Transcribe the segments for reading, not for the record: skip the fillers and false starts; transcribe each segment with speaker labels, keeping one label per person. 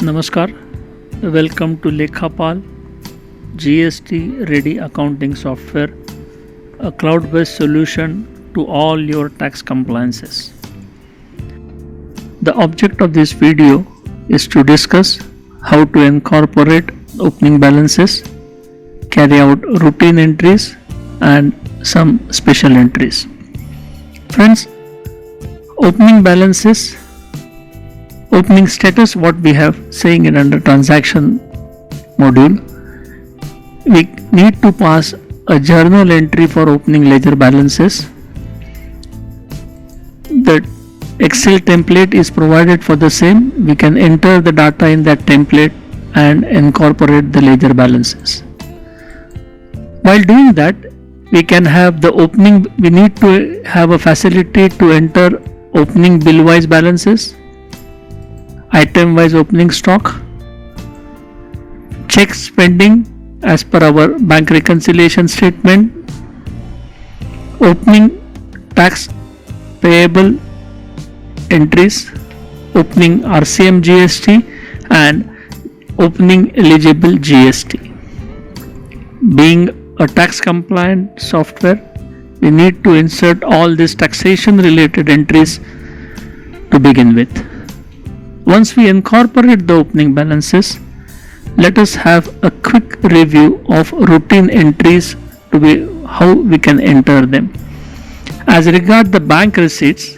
Speaker 1: Namaskar, welcome to Lekhapal GST Ready Accounting Software, a cloud-based solution to all your tax compliances. The object of this video is to discuss how to incorporate opening balances, carry out routine entries and some special entries. Friends, opening balances, opening status, what we have saying in under transaction module, we need to pass a journal entry for opening ledger balances. The Excel template is provided for the same. We can enter the data in that template and incorporate the ledger balances. While doing that, we can have the opening, we need to have a facility to enter opening bill wise balances, item wise opening stock, checks pending as per our bank reconciliation statement, opening tax payable entries, opening RCM GST and opening eligible GST. Being a tax compliant software, we need to insert all these taxation related entries to begin with. Once we incorporate the opening balances, let us have a quick review of routine entries to be how we can enter them. As regard the bank receipts,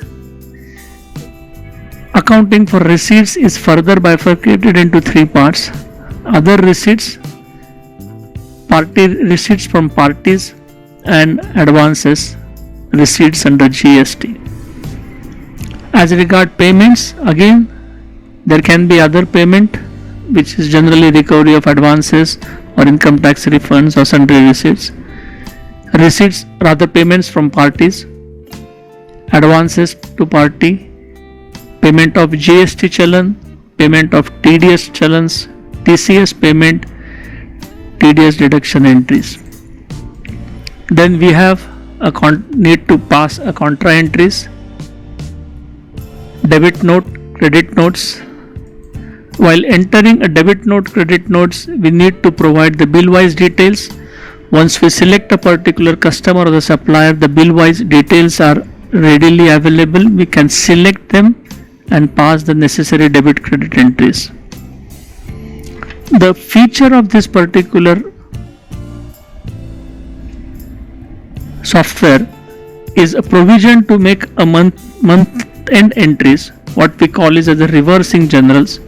Speaker 1: accounting for receipts is further bifurcated into three parts: other receipts, party receipts from parties, and advances receipts under GST. As regard payments, again there can be other payment, which is generally recovery of advances or income tax refunds or sundry receipts. Receipts, rather payments from parties, advances to party, payment of GST challan, payment of TDS challans, TCS payment, TDS deduction entries. Then we have need to pass a contra entries, debit note, credit notes. While entering a debit note, credit notes, we need to provide the bill wise details. Once we select a particular customer or the supplier, the bill wise details are readily available. We can select them and pass the necessary debit credit entries. The feature of this particular software is a provision to make a month end entries, what we call is as a reversing generals.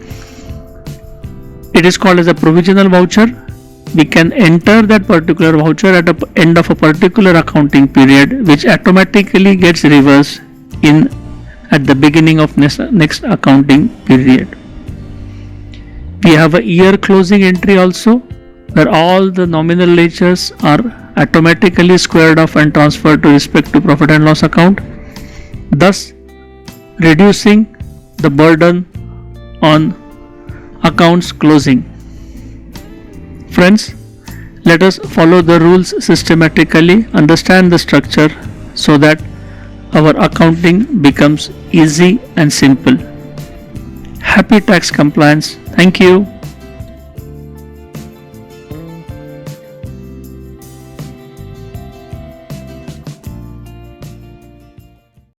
Speaker 1: It is called as a provisional voucher. We can enter that particular voucher at the end of a particular accounting period, which automatically gets reversed in at the beginning of next accounting period. We have a year closing entry also, where all the nominal ledgers are automatically squared off and transferred to respect to profit and loss account, thus reducing the burden on accounts closing. Friends, let us follow the rules systematically, understand the structure so that our accounting becomes easy and simple. Happy tax compliance. Thank you.